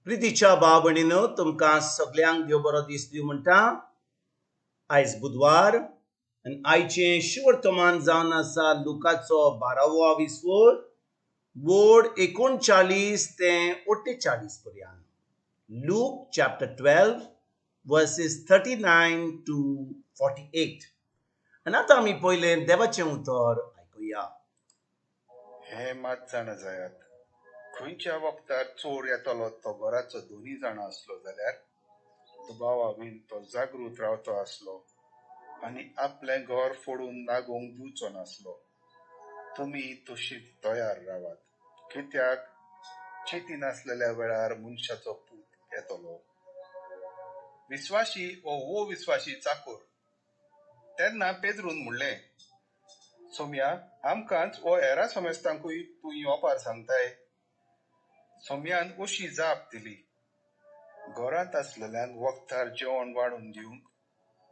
प्रितीच्या भाव भयणीनो तुमकां सगळ्यांक देव बरो दीस दिवं म्हणटा. आयज बुधवार आनी आयचें शिवर्तमान जावन आसा लुकाचो 12वो विसवोर वोड 39 ते 48 पर्यंत. Look chapter 12 versus 39 to 48. आनी आतां आमी पयलें देवाचें उतर आयकुया. हे मात जाणा जायात, खंयच्या वक्तार चोर येतलो तो घराचो दोनी जाणां असलो जाल्यार दुबावाबीन तो जागृत रावतो आसलो आनी आपलें घर फोडून नागोंक दिवचो नासलो. तुमी तशीच तयार रावात, कित्याक चिती नासलेल्या वेळार मनशाचो पूत येतलो. विश्वासी वो विश्वासी चाकर तेन्ना पेद्रून म्हणलें, सोम्या, आमकांच वो हेरा समेस्तांकूय तूं येवपार सांगताय. सोम्यान अशी जाप दिली, घरांत आसलेल्यांक वखदार जेवण वाडून दिवंक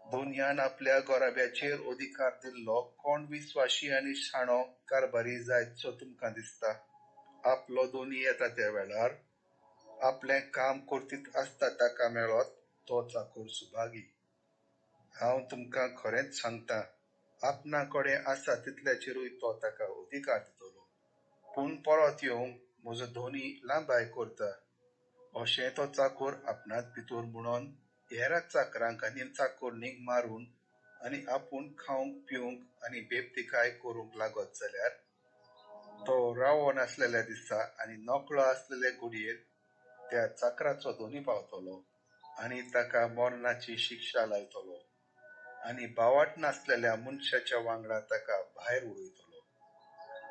दोनयान आपल्या गोराब्याचेर अधिकार दिल्लो कोण विश्वासी आनी शाणो कारभारी जायतसो तुमकां दिसता. आपलो दोनी येता त्या वेळार आपलें काम करतीत आसता ताका मेळत तो चाकर सुभागी. हांव तुमकां खरेंच सांगता, आपणा कडेन आसा तितल्याचेरूय तो ताका अधिकार दितलो. पूण परत येवंक म्हजो धोनी लांबाय करता अशें तो चाकर आपणात भितर म्हणून हेरा चाकरांक आनी चाकरणीक मारून आनी आपूण खावंक पिवंक आनी बेपतिकाय करूंक लागत जाल्यार तो रावो नासलेल्या दिसा आनी नकळो आसलेले घडयेर त्या चाकराचो धोनी पावतलो आनी ताका मरणाची शिक्षा लायतलो आनी बावाट नासलेल्या मनशाच्या वांगडा ताका भायर उडयतलो.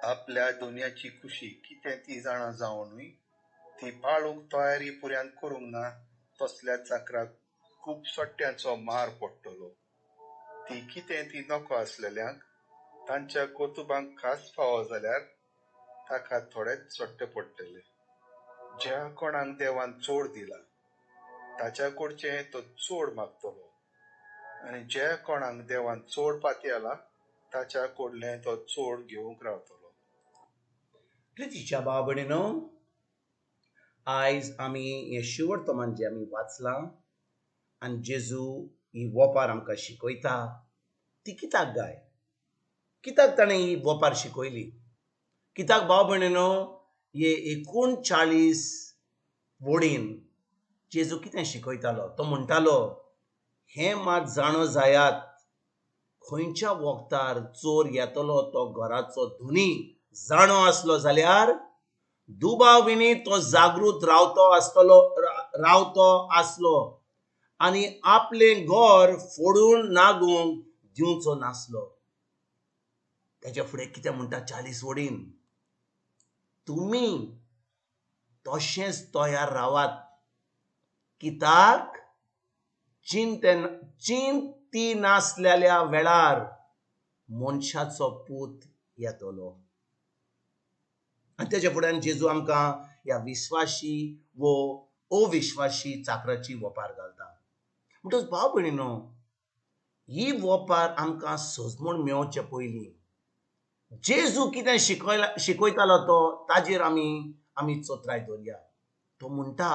आपल्या दुन्याची खुशी कितें ती जाणा जावनूय ती पाळूंक तयारी पुऱ्यान करूंक ना तसल्या चाकराक खूब सट्ट्यांचो मार पडटलो. ती कितें ती नको आसलेल्यांक तांच्या कोतुबांक खास फावो जाल्यार ताका थोडेच सट्टे पडटले. ज्या कोणाक देवान चोड दिला ताच्या कडचें तो चोड मागतलो आनी ज्या कोणाक देवान चोड पातयला ताच्या कडलें तो चोड घेवंक रावतलो. प्रितीच्या भाव भयणीनो, आयज आमी हें शिवर्तमान जें आमी वाचलां आनी जेजू ही वोपार आमकां शिकयता ती कित्याक गाय, कित्याक ताणें ही वोपार शिकयली, कित्याक भाव भयणीनो हे 39 वोडीन जेजू कितें शिकयतालो. तो म्हणटालो, हें मात जाणो जायात, खंयच्या वक्तार चोर येतलो तो घराचो धोनी जाणो आसलो जाल्यार दुबाविनी तो जागृत रावतो आसलो आनी आपलें घर फोडून नागोंक दिवचो नासलो. तेच्या फुडें कितें म्हणटा 40 वोडीन, तुमी तशेंच तयार रावात, कित्याक चिंती नासलेल्या वेळार मनशाचो पूत येतलो. आनी तेच्या फुड्यान जेजू आमकां ह्या विश्वासी वो अविश्वासी चाकराची वोपार घालता. म्हणटच भाव भयणीनो, ही वोपार आमकां सजमूण मेळोवचे पयलीं जेजू कितें शिकयतालो तो ताजेर आमी चोत्राय दवरया. तो म्हणटा,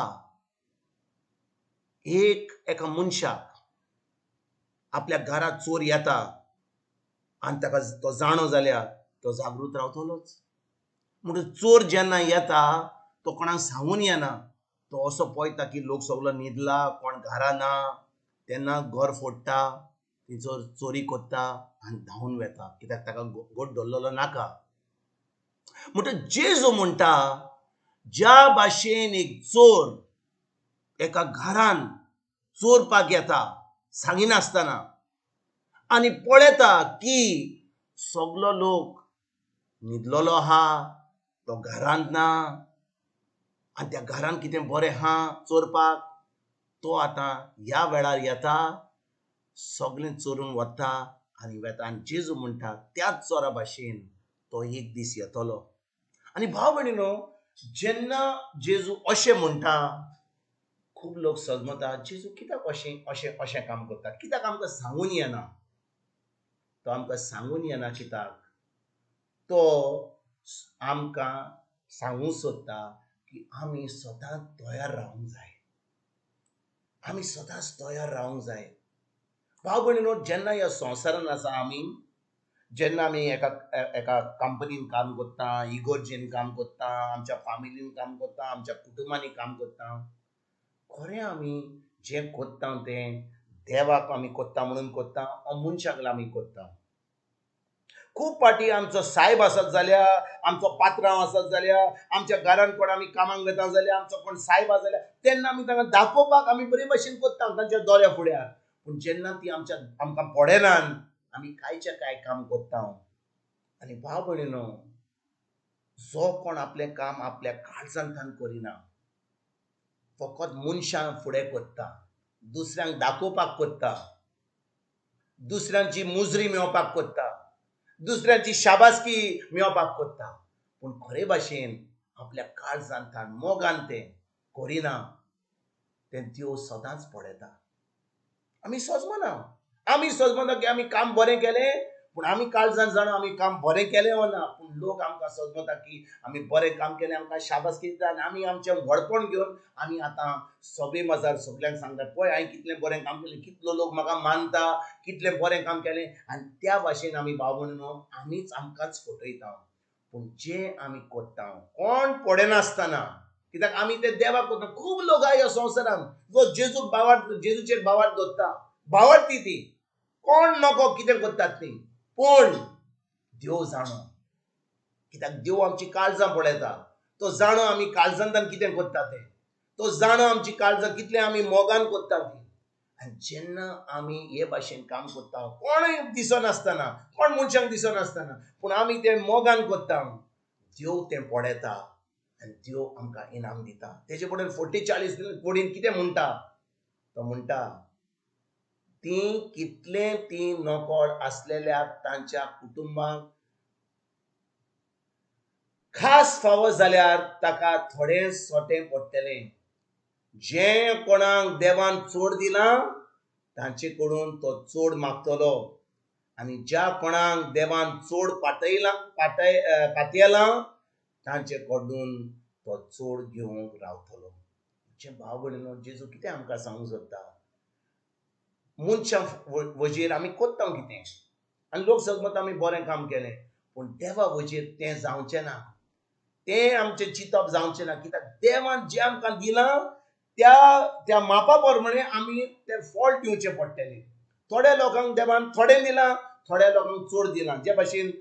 एका मनशाक आपल्या घरांत चोर येता आनी ताका तो जाणो जाल्यार तो जागृत रावतलोच. म्हणून चोर जेन्ना येता तो कोणाक सांगून येना, तो असो पळयता की लोक सगळो न्हिदला, कोण घरा ना, तेन्ना घर फोडटा, थंयसर चोरी कोत्ता आनी धांवन वेता, कित्याक ताका गोठ धरलेलो नाका. म्हणटच जेजू म्हणटा, ज्या भाशेन एक चोर एका घरान चोरपाक येता सांगिनासतना आनी पळयता की सगलो लोक न्हिदलेलो आहा, तो घरांत ना आनी त्या घरान कितें बरें आहा चोरपाक, तो आतां ह्या वेळार येता, सगळें चोरून वता आनी वेता. आनी जेजू म्हणटा त्याच चोरा भाशेन तो एक दीस येतलो. आनी भाव भयणीनो, जेन्ना जेजू अशें म्हणटा खूब लोक सजमता, जेजू कित्याक अशें काम करता, कित्याक आमकां सांगून येना. तो आमकां सांगून येना कित्याक तो आमकां सांगूंक सोदता की आमी स्वतः तयार रावंक जाय. आमी सदांच तयार रावंक जाय. भाव भयणीनो, जेन्ना ह्या संवसारान आसा आमी, जेन्ना आमी एका कंपनीन काम करता, इगोर्जेन काम करता, आमच्या फॅमिलीन काम करता, आमच्या कुटुंबांनी काम करता, खरें आमी जें कोत्ता तें देवाक आमी कोत्ता म्हणून कोत्ता, मनशाक आमी कोत्ता. खूब पाटी आमचो साहेब आसत जाल्यार, आमचो पात्रांव आसत जाल्यार, आमच्या घरान कोण आमी कामाक घेता जाल्यार, आमचो कोण साहेब आसा जाल्यार, तेन्ना आमी तांकां दाखोवपाक आमी बरे भशेन कोत्ता तांच्या दोळ्या फुड्यार. पूण जेन्ना ती आमकां पडनान आमी कांयचे कांय काम कोत्ता. आनी भाव भयणीनो, जो कोण आपलें काम आपल्या काळजांतल्यान करिना, फकत मनशां फुडें कोत्ता, दुसऱ्यांक दाखोवपाक कोत्ता, दुसऱ्यांची मुजरी मेळोवपाक कोत्ता, दुसऱ्यांची शाबासकी मेळोवपाक कोत्ता, पूण खरे भाशेन आपल्या काळजांतल्यान मोगान तें करिना, तें देव सदांच पळयता. आमी सोजमना की आमी काम बरें केलें, पूण आमी काळजान जाणा आमी काम बरें केलें वा ना. पूण लोक आमकां सोजमता की आमी बरें काम केलें, आमकां शाबासकी दिता, आनी आमी आमचें व्हडपण घेवन आमी आतां सभे मजार सगळ्यांक सांगता, पळय हांवें कितलें बरें काम केलें, कितलो लोक म्हाका मानता, कितलें बरें काम केलें. आनी त्या भाशेन आमी भाव भयणीनो आमीच आमकांच फटयता. पूण जें आमी कोत्ता कोण पडनासतना, कित्याक आमी तें देवाक कोत्ता. खूब लोक आहा ह्या संवसारान जो जेजूचेर भावार्थ दवरता, भावार्थी ती कोण नको कितें कोत्तात ती, पूण देव जाणो, कित्याक देव आमची काळजां पळयता. तो जाणो आमी काळजांतल्यान कितें कोत्ता तें, तो जाणो आमची काळजां कितलें आमी मोगान कोत्ता ती. आनी जेन्ना आमी हे भाशेन काम कोत्ता, कोणूय दिसनासतना, कोण मनशांक दिसनासतना, पूण आमी तें मोगान कोत्ता, देव तें पळयता आनी देव आमकां इनाम दिता. तेजे फुडें 44 कोडीन कितें म्हणटा, तो म्हणटा, ती नोकर आसलेल्या तांच्या कुटुंबाक खास फावो जाल्यार ताका थोडें सोटें पडटलें. जें कोणाक देवान चड दिलां तांचे कडून तो चड मागतलो, आनी ज्या कोणाक देवान चड पातयलां तांचे कडून तो चड घेवंक रावतलो. जे भाव भयणीनो, जेजू कितें आमकां सांगूंक सोदता, मनशां वजेर आमी कोत्ता कितें, आनी लोक समजता आमी बरें काम केलें, पूण देवा वजेर तें जावचें ना, तें आमचें चिंतप जावचें ना. कित्याक देवान जें आमकां दिलां त्या मापा प्रमाणें आमी तें फळ दिवचें पडटलें. थोड्या लोकांक देवान थोडें दिलां, थोड्या लोकांक चड दिलां. जे भाशेन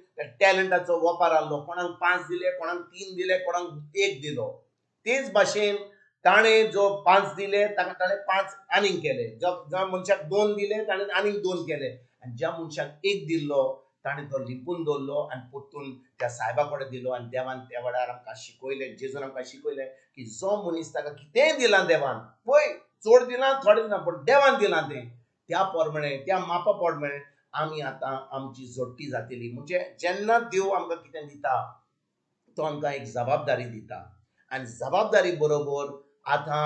टॅलंटाचो वापर आसलो, कोणाक 5 दिले, कोणाक 3 दिले, कोणाक 1 दिलो. तेच भाशेन ताणें जो 5 दिले ताका ताणें 5 आनीक केले, ज्या मनशाक 2 दिले ताणें आनीक 2 केले, आनी ज्या मनशाक 1 दिल्लो ताणें तो लिपून दवरलो आनी परतून त्या साहेबा कडेन दिलो. आनी देवान त्या वेळार आमकां शिकयलें, जेजून आमकां शिकयलें की जो मनीस ताका कितेंय दिलां देवान, पळय चड दिलां थोडें दिलां, पूण देवान दिलां तें, त्या प्रमाणें त्या मापा प्रमाणें आमी आतां आमची जोडटी जातली. म्हणजे जेन्ना देव आमकां कितें दिता तो आमकां एक जबाबदारी दिता, आनी जबाबदारी बरोबर आतां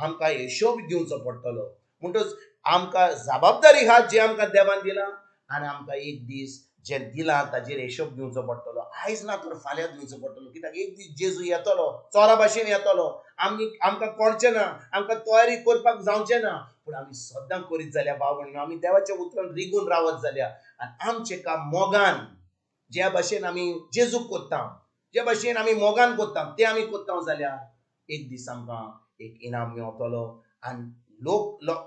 आमकां हिशोब दिवचो पडटलो. म्हणटच आमकां जबाबदारी आहा जी आमकां देवान दिलां, आनी आमकां एक दीस जें दिलां ताजेर हिशोब दिवचो पडटलो. आयज ना तर फाल्यां दिवचो पडटलो, कित्याक एक दीस जेजू येतलो, चोरा भाशेन येतलो. आमकां कळचें ना, आमकां तयारी करपाक जावचें ना, पूण आमी सद्दां करीत जाल्यार भाव भयणीनो, आमी देवाच्या उतरान रिगून रावत जाल्यार, आनी आमचें काम मोगान ज्या भाशेन आमी जेजूक कोत्ता, जे भाशेन आमी मोगान कोत्ता तें आमी कोत्ता जाल्यार एक दीस आमकां एक इनाम मेळटलो, आनी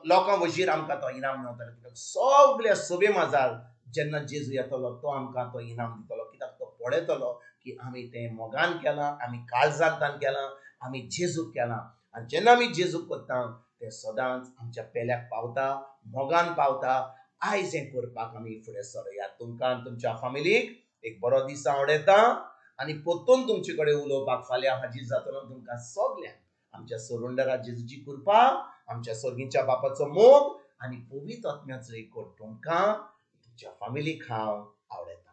लोकां वजीर आमकां तो इनाम मेळटलो. कित्याक सगळ्या सभे माजार जेन्ना जेजू येतलो तो आमकां तो इनाम दितलो, कित्याक तो पळयतलो की आमी तें मोगान केलां, आमी काळजांतल्यान केलां, आमी जेजूक केलां. आनी जेन्ना आमी जेजूक कोत्ता तें सदांच आमच्या पेल्याक पावता, मोगान पावता. आयज हें करपाक आमी फुडें सरूया. तुमकां आनी तुमच्या फॅमिलीक एक बरो दीस आवडयता, आनी परतून तुमचे कडेन उलोवपाक फाल्यां हाजीर जातलो. तुमकां सगल्यांक आमच्या सरुंडरा जेजूची कृपा, आमच्या सर्गीच्या बापाचो मोग आनी पवित्र आत्म्याचो एकवट तुमकां तुमच्या फॅमिलीक हांव आवडयता.